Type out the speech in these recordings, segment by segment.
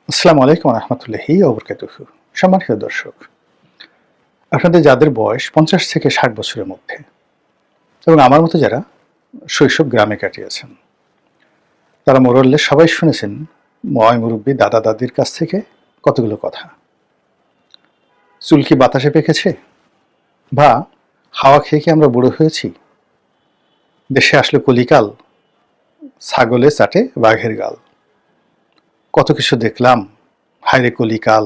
আসসালামু আলাইকুম রহমতুল্লাহি ওবরকাতুহু। সম্মানিত দর্শক, আপনাদের যাদের বয়স ৫০ থেকে ৬০ বছরের মধ্যে এবং আমার মতো যারা শৈশব গ্রামে কাটিয়েছেন, তারা মোরল্লে সবাই শুনেছেন ময় মুরব্বী দাদা দাদির কাছ থেকে কতগুলো কথা। চুল কি বাতাসে পেকেছে, বা হাওয়া খেয়ে কি আমরা বুড়ো হয়েছি, দেশে আসলে কলিকাল, ছাগলে চাটে বাঘের গাল, কত কিছু দেখলাম, হায়রে কলিকাল,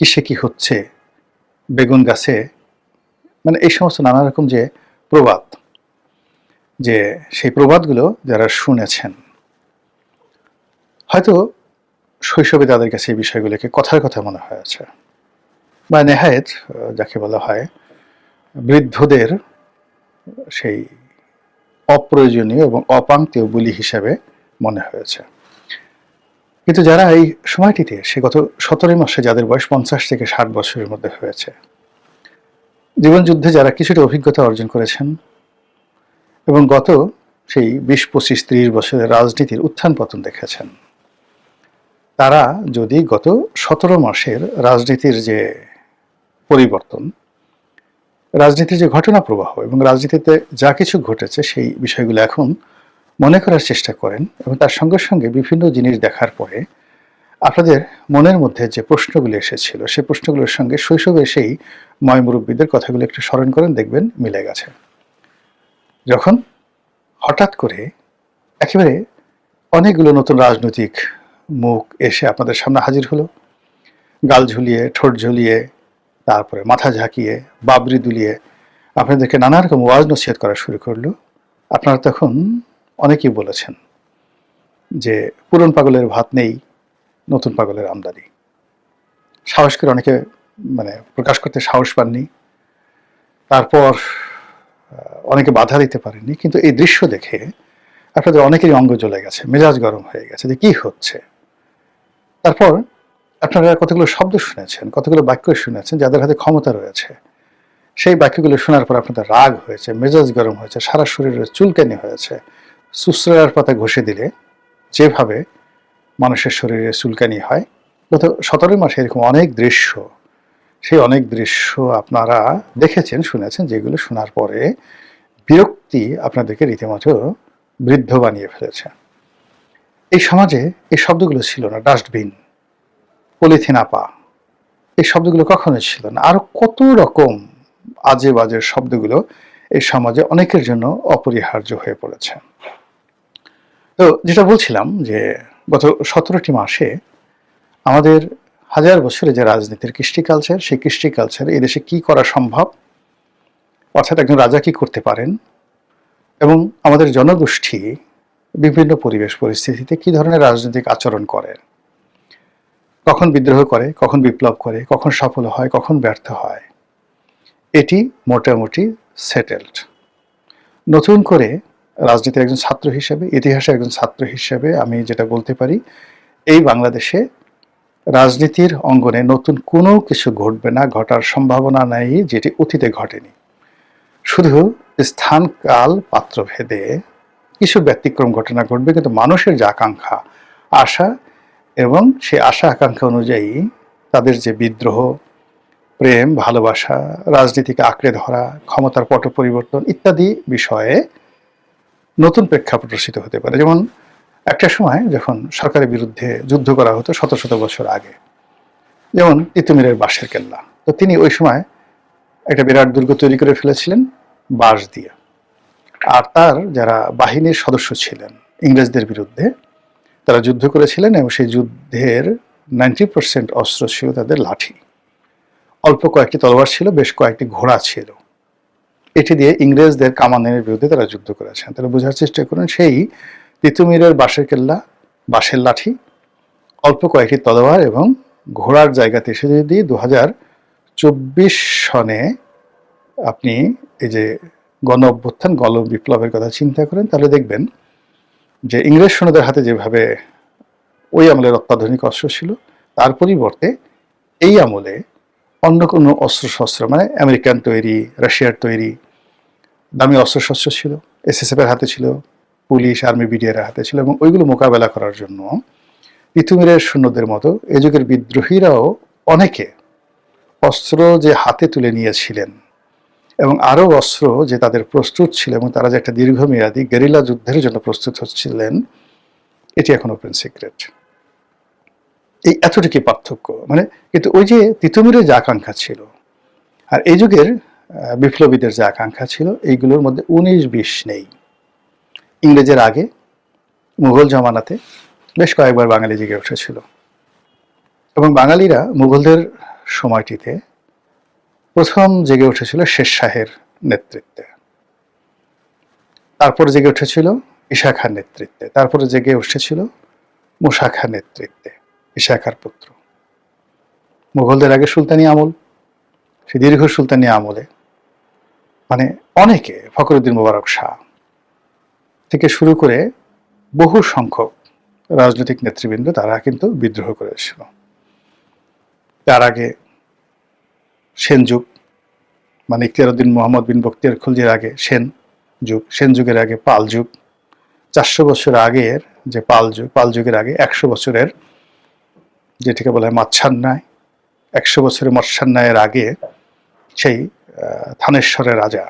কিসে কি হচ্ছে, বেগুন গাছে, মানে এই সমস্ত নানা রকম যে প্রবাদ, যে সেই প্রবাদগুলো যারা শুনেছেন, হয়তো শৈশবে তাদের কাছে এই বিষয়গুলোকে কথার কথা মনে হয়েছে, বা নেহায়েত যাকে বলা হয় বৃদ্ধদের সেই অপ্রয়োজনীয় এবং অপাঙ্ক্তেয় বুলি হিসাবে মনে হয়েছে। কিন্তু যারা এই সময়টিতে, সে গত ১৭ মাসে যাদের বয়স ৫০ থেকে ৬০ বছরের মধ্যে হয়েছে, জীবনযুদ্ধে যারা কিছুটা অভিজ্ঞতা অর্জন করেছেন এবং গত সেই ২০, ২৫, ৩০ বছরের রাজনীতির উত্থান পতন দেখেছেন, তারা যদি গত ১৭ মাসের রাজনীতির যে পরিবর্তন, রাজনীতির যে ঘটনা প্রবাহ এবং রাজনীতিতে যা কিছু ঘটেছে সেই বিষয়গুলো এখন মনে করার চেষ্টা করেন, এবং তার সঙ্গে সঙ্গে বিভিন্ন জিনিস দেখার পরে আপনাদের মনের মধ্যে যে প্রশ্নগুলো এসেছিল, সেই প্রশ্নগুলোর সঙ্গে শৈশবের সেই ময় মুরব্বীদের কথাগুলো একটু স্মরণ করেন, দেখবেন মিলে গেছে। যখন হঠাৎ করে একেবারে অনেকগুলো নতুন রাজনৈতিক মুখ এসে আপনাদের সামনে হাজির হলো, গাল ঝুলিয়ে, ঠোঁট ঝুলিয়ে, তারপরে মাথা ঝাঁকিয়ে, বাবরি দুলিয়ে আপনাদেরকে নানা রকম ওয়াজ নসিহত করা শুরু করলো, আপনারা তখন অনেকেই বলেছেন যে পুরন পাগলের ভাত নেই, নতুন পাগলের আমদানি। সাহস করে অনেকে প্রকাশ করতে সাহস পাননি, তারপর অনেকে বাধা দিতে পারেননি, কিন্তু এই দৃশ্য দেখে আপনাদের অনেকেরই অঙ্গ জ্বলে গেছে, মেজাজ গরম হয়ে গেছে যে কি হচ্ছে। তারপর আপনারা কতগুলো শব্দ শুনেছেন, কতগুলো বাক্য শুনেছেন, যাদের হাতে ক্ষমতা রয়েছে, সেই বাক্যগুলো শোনার পর আপনাদের রাগ হয়েছে, মেজাজ গরম হয়েছে, সারা শরীরে চুলকানি হয়েছে। সুসরার পাতা ঘষে দিলে যেভাবে মানুষের শরীরে চুলকানি হয়, গত ১৭ মাসে এরকম অনেক দৃশ্য, সেই অনেক দৃশ্য আপনারা দেখেছেন, শুনেছেন, যেগুলো শোনার পরে বিরক্তি আপনাদেরকে রীতিমতো বৃদ্ধ বানিয়ে ফেলেছে। এই সমাজে এই শব্দগুলো ছিল না। ডাস্টবিন, পলিথিন আপা, এই শব্দগুলো কখনোই ছিল না। আরো কত রকম আজে বাজে শব্দগুলো এই সমাজে অনেকের জন্য অপরিহার্য হয়ে পড়েছে। তো যেটা বলছিলাম যে গত ১৭টি মাসে আমাদের হাজার বছরে যে রাজনীতির কৃষ্টি কালচার, সেই কৃষ্টি কালচারে এদেশে কি করা সম্ভব, অর্থাৎ একজন রাজা কি করতে পারেন, এবং আমাদের জনগোষ্ঠী বিভিন্ন পরিবেশ পরিস্থিতিতে কি ধরনের রাজনৈতিক আচরণ করে, কখন বিদ্রোহ করে, কখন বিপ্লব করে, কখন সফল হয়, কখন ব্যর্থ হয়, এটি মোটামুটি সেটেলড। নতুন করে রাজনীতির একজন ছাত্র হিসেবে, ইতিহাসের একজন ছাত্র হিসেবে আমি যেটা বলতে পারি, এই বাংলাদেশে রাজনীতির অঙ্গনে নতুন কোনো কিছু ঘটবে না, ঘটার সম্ভাবনা নাই যেটি অতীতে ঘটেনি। শুধু স্থান কাল পাত্র ভেদে কিছু ব্যতিক্রম ঘটনা ঘটবে, কিন্তু মানুষের যে আকাঙ্ক্ষা, আশা, এবং সেই আশা আকাঙ্ক্ষা অনুযায়ী তাদের যে বিদ্রোহ, প্রেম, ভালোবাসা, রাজনীতিকে আঁকড়ে ধরা, ক্ষমতার পট পরিবর্তন ইত্যাদি বিষয়ে নতুন প্রেক্ষাপট রচিত হতে পারে। যেমন একটা সময় যখন সরকারের বিরুদ্ধে যুদ্ধ করা হতো শত শত বছর আগে, যেমন তিতুমিরের বাঁশের কেল্লা, তো তিনি ওই সময় একটা বিরাট দুর্গ তৈরি করে ফেলেছিলেন বাঁশ দিয়ে। আর তার যারা বাহিনীর সদস্য ছিলেন ইংরেজদের বিরুদ্ধে, তারা যুদ্ধ করেছিলেন, এবং সেই যুদ্ধের 90% অস্ত্র ছিল তাদের লাঠি, অল্প কয়েকটি তলোয়ার ছিল, বেশ কয়েকটি ঘোড়া ছিল। এটি দিয়ে ইংরেজদের কামানের বিরুদ্ধে তারা যুদ্ধ করেছেন। তারা বোঝার চেষ্টা করুন, সেই তিতুমিরের বাঁশের কেল্লা, বাঁশের লাঠি, অল্প কয়েকটি তলোয়ার এবং ঘোড়ার জায়গাতে এসে যদি 2024 সনে আপনি এই যে গণ অভ্যুত্থান, গণ বিপ্লবের কথা চিন্তা করেন, তাহলে দেখবেন যে ইংরেজ সৈন্যদের হাতে যেভাবে ওই আমলের অত্যাধুনিক অস্ত্র ছিল, তার পরিবর্তে এই আমলে অন্য কোনো অস্ত্রশস্ত্র, মানে আমেরিকান তৈরি, রাশিয়ার তৈরি দামি অস্ত্রশস্ত্র ছিল, এসএসএফ এর হাতে ছিল, পুলিশ, আর্মি, বিডিআর এর হাতে ছিল, এবং ওইগুলো মোকাবেলা করার জন্য তিতুমিরের সৈন্যদের মতো এ যুগের বিদ্রোহীরাও অনেকে অস্ত্র যে হাতে তুলে নিয়েছিলেন এবং আরও অস্ত্র যে তাদের প্রস্তুত ছিল এবং তারা যে একটা দীর্ঘমেয়াদী গেরিলা যুদ্ধের জন্য প্রস্তুত হচ্ছিলেন, এটি এখন ওপেন সিক্রেট। এই এতটুকুই পার্থক্য। মানে কিন্তু ওই যে তিতুমিরের যে আকাঙ্ক্ষা ছিল আর এই যুগের বিপ্লবীদের যে আকাঙ্ক্ষা ছিল, এইগুলোর মধ্যে 19-20 নেই। ইংরেজের আগে মুঘল জমানাতে বেশ কয়েকবার বাঙালি জেগে উঠেছিল এবং বাঙালিরা মুঘলদের সময়টিতে প্রথম জেগে উঠেছিল শের শাহের নেতৃত্বে, তারপরে জেগে উঠেছিল ঈশা খার নেতৃত্বে, তারপরে জেগে উঠেছিল মুসা খার নেতৃত্বে, ঈশা খার পুত্র। মুঘলদের আগে সুলতানি আমল, সে দীর্ঘ সুলতানি আমলে মানে অনেকে, ফখরুদ্দিন মোবারক শাহ থেকে শুরু করে বহু সংখ্যক রাজনৈতিক নেতৃবৃন্দ তারা কিন্তু বিদ্রোহ করেছিল। তার আগে সেন যুগ, মানে ইখতিয়ার উদ্দিন মোহাম্মদ বিন বখতিয়ার খলজির আগে সেন যুগ, সেন যুগের আগে পাল যুগ, 400 বছর আগের যে পাল যুগ, পাল যুগের আগে 100 বছরের যেটিকে বলা হয় মৎস্যান্যায়, 100 বছরের মৎস্যান্যায়ের আগে সেই থানেশ্বরের রাজা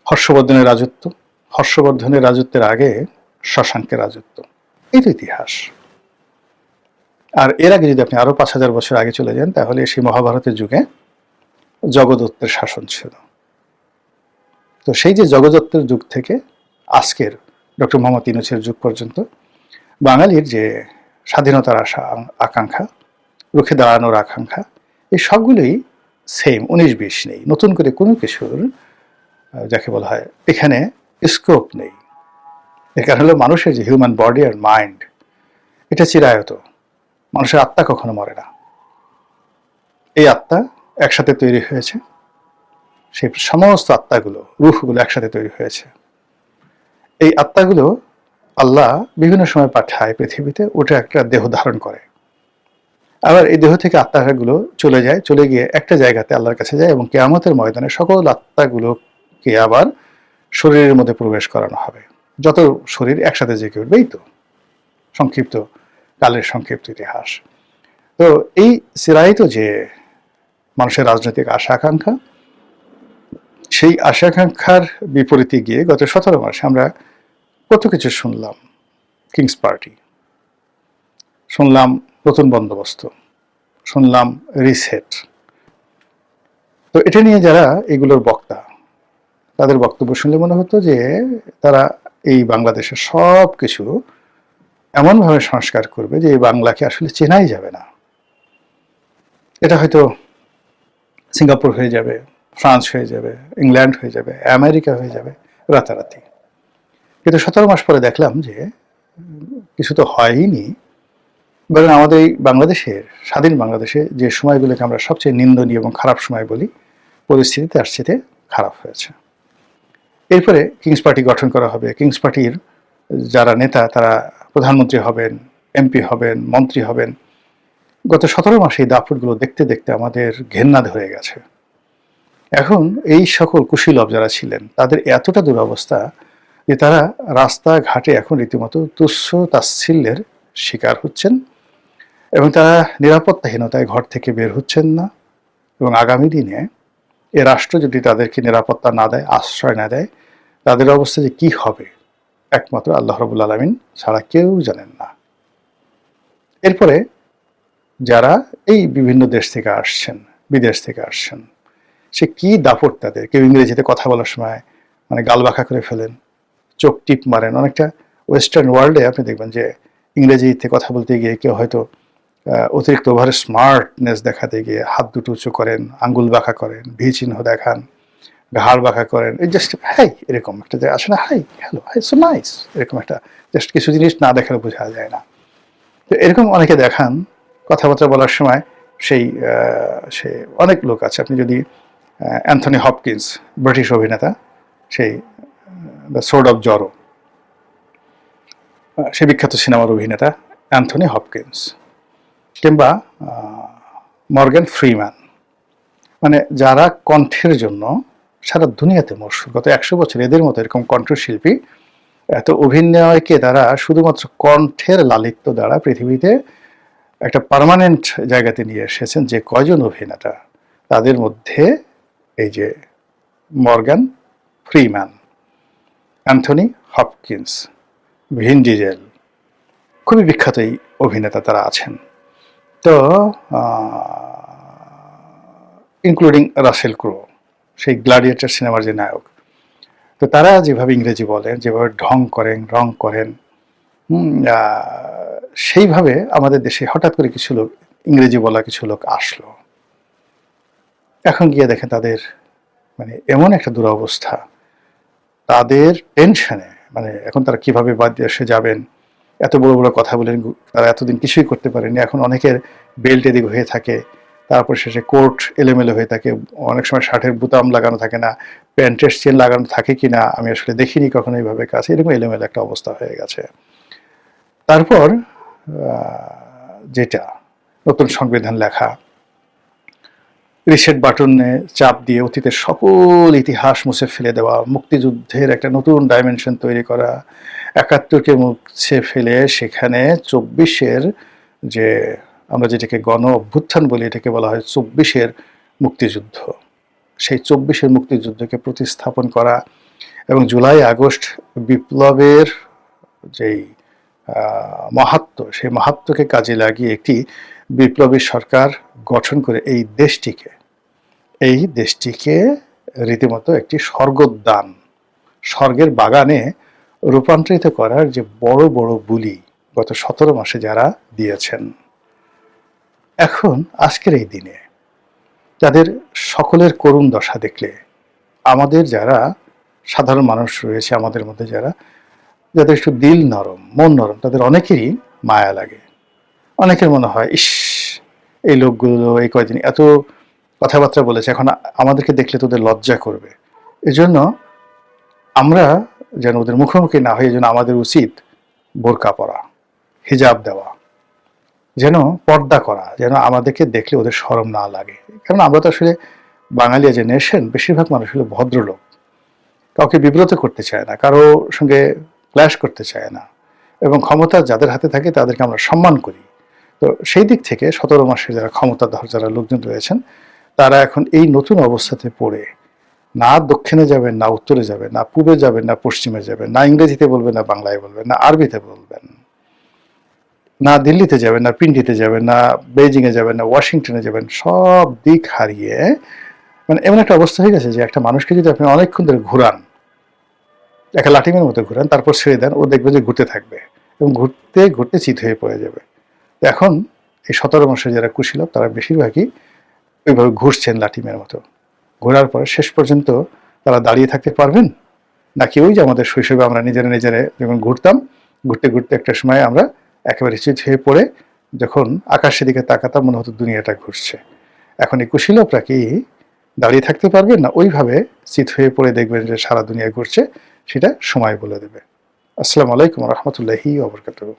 হর্ষবর্ধনের রাজত্ব, হর্ষবর্ধনের রাজত্বের আগে শশাঙ্কের রাজত্ব। এই তো ইতিহাস। আর এর আগে যদি আপনি আরো 5000 বছর আগে চলে যান, তাহলে সেই মহাভারতের যুগে জগদত্তের শাসন ছিল। তো সেই যে জগদত্তের যুগ থেকে আজকের ডক্টর মোহাম্মদ ইউনূসের যুগ পর্যন্ত বাঙালির যে স্বাধীনতার আশা আকাঙ্ক্ষা, রুখে দাঁড়ানোর আকাঙ্ক্ষা, এই সবগুলোই সেম, 19-20 নেই। নতুন করে কোনো কিছুর যাকে বলা হয় এখানে স্কোপ নেই। এর কারণ হলো মানুষের যে হিউম্যান বডি আর মাইন্ড, এটা চিরায়ত। মানুষের আত্মা কখনো মরে না। এই আত্মা একসাথে তৈরি হয়েছে, সেই সমস্ত আত্মাগুলো, রূহগুলো একসাথে তৈরি হয়েছে। এই আত্মাগুলো আল্লাহ বিভিন্ন সময় পাঠায় পৃথিবীতে, ওটা একটা দেহ ধারণ করে। আবার এই দেহ থেকে আত্মাগুলো চলে যায়, চলে গিয়ে একটা জায়গাতে আল্লাহর কাছে যায় এবং কিয়ামতের ময়দানে সকল আত্মাগুলোকে আবার শরীরের মধ্যে প্রবেশ করানো হবে। যত শরীর একসাথে জেগে উঠবে। এই তো সংক্ষিপ্ত কালের সংক্ষিপ্ত ইতিহাস। তো এই চিরায়িত যে মানুষের রাজনৈতিক আশা আকাঙ্ক্ষা, সেই আশা আকাঙ্ক্ষার বিপরীতে গিয়ে গত 17 মাসে আমরা কত কিছু শুনলাম। কিংস পার্টি শুনলাম, নতুন বন্দোবস্ত শুনলাম, রিসেট। তো এটা নিয়ে যারা এগুলোর বক্তা, তাদের বক্তব্য শুনলে মনে হতো যে তারা এই বাংলাদেশের সব কিছু এমনভাবে সংস্কার করবে যে এই বাংলাকে আসলে চেনাই যাবে না। এটা হয়তো সিঙ্গাপুর হয়ে যাবে, ফ্রান্স হয়ে যাবে, ইংল্যান্ড হয়ে যাবে, আমেরিকা হয়ে যাবে রাতারাতি। কিন্তু 17 মাস পরে দেখলাম যে কিছু তো হয়নি, বরং আমাদের এই বাংলাদেশের, স্বাধীন বাংলাদেশে যে সময়গুলোকে আমরা সবচেয়ে নিন্দনীয় এবং খারাপ সময় বলি, পরিস্থিতি তার চেয়ে খারাপ হয়েছে। এরপরে কিংস পার্টি গঠন করা হবে। কিংস পার্টির যারা নেতা তারা প্রধানমন্ত্রী হবেন, এমপি হবেন, মন্ত্রী হবেন। গত 17 মাসে এই দাপটগুলো দেখতে দেখতে আমাদের ঘেন্না ধরে গেছে। এখন এই সকল কুশীলব যারা ছিলেন তাদের এতটা দুরবস্থা যে তারা রাস্তাঘাটে এখন রীতিমতো তুচ্ছ তাচ্ছিল্যের শিকার হচ্ছেন এবং তারা নিরাপত্তাহীনতায় ঘর থেকে বের হচ্ছেন না। এবং আগামী দিনে এ রাষ্ট্র যদি তাদেরকে নিরাপত্তা না দেয়, আশ্রয় না দেয়, তাদের অবস্থা যে কি হবে একমাত্র আল্লাহ রাব্বুল আলামিন ছাড়া কেউ জানেন না। এরপরে যারা এই বিভিন্ন দেশ থেকে আসছেন, বিদেশ থেকে আসছেন, সে কি দাপট তাদের। কেউ ইংরেজিতে কথা বলার সময় মানে গাল বাঁকা করে ফেলেন, চোখ টিপ মারেন। অনেকটা ওয়েস্টার্ন ওয়ার্ল্ডে আপনি দেখবেন যে ইংরেজিতে কথা বলতে গিয়ে কেউ হয়তো অতিরিক্ত ওভারে স্মার্টনেস দেখাতে গিয়ে হাত দুটো উঁচু করেন, আঙ্গুল বাঁকা করেন, ভি চিহ্ন দেখান, ঘাড় বাঁকা করেন। এই জাস্ট হাই, এরকম একটা যে আসে না, hi, hello, hi, so nice, এরকম একটা জাস্ট কিছু জিনিস না দেখালে বোঝা যায় না। তো এরকম অনেকে দেখান কথাবার্তা বলার সময়। সে অনেক লোক আছে। আপনি যদি অ্যান্থনি হপকিন্স, ব্রিটিশ অভিনেতা, সেই দ্য সোর্ড অফ জরো, সে বিখ্যাত সিনেমার অভিনেতা অ্যান্থনি হপকিন্স, কিংবা মর্গ্যান ফ্রিম্যান, মানে যারা কণ্ঠের জন্য সারা দুনিয়াতে মশহুর, গত 100 বছর এদের মতো এরকম কণ্ঠশিল্পী এত অভিনয়কে তারা শুধুমাত্র কণ্ঠের লালিত্য দ্বারা পৃথিবীতে একটা পার্মানেন্ট জায়গাতে নিয়ে এসেছেন। যে কয়জন অভিনেতা, তাদের মধ্যে এই যে মর্গান ফ্রিম্যান, অ্যান্থনি হপকিন্স, ভিন ডিজেল, খুবই বিখ্যাত এই অভিনেতা তারা আছেন। তো ইনক্লুডিং রাসেল ক্রো, সেই গ্ল্যাডিয়েটর সিনেমার যে নায়ক। তো তারা যেভাবে ইংরেজি বলেন, যেভাবে ঢং করেন, রং করেন, সেইভাবে আমাদের দেশে হঠাৎ করে কিছু লোক, ইংরেজি বলা কিছু লোক আসলো। এখন গিয়ে দেখেন তাদের মানে এমন একটা দুরবস্থা, তাদের টেনশনে মানে এখন তারা কিভাবে বাদ দেশে যাবেন, এত বড় বড় কথা বলেন, তারা এতদিন কিছুই করতে পারেনি। এখন অনেকের বেল্ট এদিক হয়ে থাকে, তারপর শেষে কোট এলোমেলো হয়ে থাকে, অনেক সময় শার্টের বুতাম লাগানো থাকে না, প্যান্টের চেন লাগানো থাকে কি না আমি আসলে দেখিনি কখনো এইভাবে কাছে, এরকম এলোমেলো একটা অবস্থা হয়ে গেছে। তারপর যেটা নতুন সংবিধান লেখা, রিসেট বাটনে চাপ দিয়ে অতীতের সকল ইতিহাস মুছে ফেলে দেওয়া, মুক্তিযুদ্ধের একটা নতুন ডাইমেনশন তৈরি করা, ৭১কে মুছে ফেলে সেখানে ২৪-এর যে আমরা যেটাকে গণ অভ্যুত্থান বলি, এটাকে বলা হয় ২৪-এর মুক্তিযুদ্ধ। সেই ২৪-এর মুক্তিযুদ্ধকে প্রতিস্থাপন করা এবং জুলাই আগস্ট বিপ্লবের যেই মাহাত্ম্য, সেই মাহাত্ম্যকে কাজে লাগিয়ে একটি বিপ্লবী সরকার গঠন করে এই দেশটিকে রীতিমতো একটি স্বর্গোদ্যান, স্বর্গের বাগানে রূপান্তরিত করার যে বড় বড় বুলি গত ১৭ মাসে যারা দিয়েছেন, এখন আজকের এই দিনে তাদের সকলের করুণ দশা দেখলে আমাদের যারা সাধারণ মানুষ রয়েছে, আমাদের মধ্যে যাদের একটু দিল নরম, মন নরম, তাদের অনেকেরই মায়া লাগে। অনেকের মনে হয়, ইস, এই লোকগুলো এই কয়দিন এত কথাবার্তা বলেছে, এখন আমাদেরকে দেখলে তোদের লজ্জা করবে। এজন্য আমরা যেন ওদের মুখোমুখি না হই, এজন্য আমাদের উচিত বোরকা পরা, হিজাব দেওয়া, যেন পর্দা করা, যেন আমাদেরকে দেখলে ওদের শরম না লাগে। কারণ আমরা তো আসলে বাঙালি যে নেশন, বেশিরভাগ মানুষ হলো ভদ্রলোক, কাউকে বিব্রত করতে চায় না, কারো সঙ্গে ক্ল্যাশ করতে চায় না, এবং ক্ষমতা যাদের হাতে থাকে তাদেরকে আমরা সম্মান করি। তো সেই দিক থেকে ১৭ মাসের যারা ক্ষমতাধর যারা লোকজন রয়েছেন, তারা এখন এই নতুন অবস্থাতে পড়ে না দক্ষিণে যাবেন, না উত্তরে যাবেন, না পূবে যাবেন, না পশ্চিমে যাবেন, না ইংরেজিতে বলবেন, না বাংলায় বলবেন, না আরবিতে বলবেন, না দিল্লিতে যাবেন, না পিন্ডিতে যাবেন, না বেইজিংয়ে যাবেন, না ওয়াশিংটনে যাবেন, সব দিক হারিয়ে মানে এমন একটা অবস্থা হয়ে গেছে যে একটা মানুষকে যদি আপনি অনেকক্ষণ ধরে ঘুরান, একটা লাঠিমের মতো ঘুরান, তারপর ছেড়ে দেন, ও দেখবে যে ঘুরতে থাকবে এবং ঘুরতে ঘুরতে চিত হয়ে পড়ে যাবে। এখন এই ১৭ মাসে যারা কুশীলব, তারা বেশিরভাগই ওইভাবে ঘুরছেন লাঠিমের মতো। ঘোরার পরে শেষ পর্যন্ত তারা দাঁড়িয়ে থাকতে পারবেন নাকি ওই যে আমাদের শৈশবে আমরা নিজেরা যখন ঘুরতাম, ঘুরতে ঘুরতে একটা সময় আমরা একেবারে চিত হয়ে পড়ে যখন আকাশের দিকে তাকাতাম, মনে হতো দুনিয়াটা ঘুরছে। এখন এই কুশীলবরা কি দাঁড়িয়ে থাকতে পারবেন, না ওইভাবে চিত হয়ে পড়ে দেখবেন যে সারা দুনিয়া ঘুরছে? সেটা সময় বলে দেবে। আসসালামু আলাইকুম ওয়া রাহমাতুল্লাহি ওয়া বারাকাতুহু।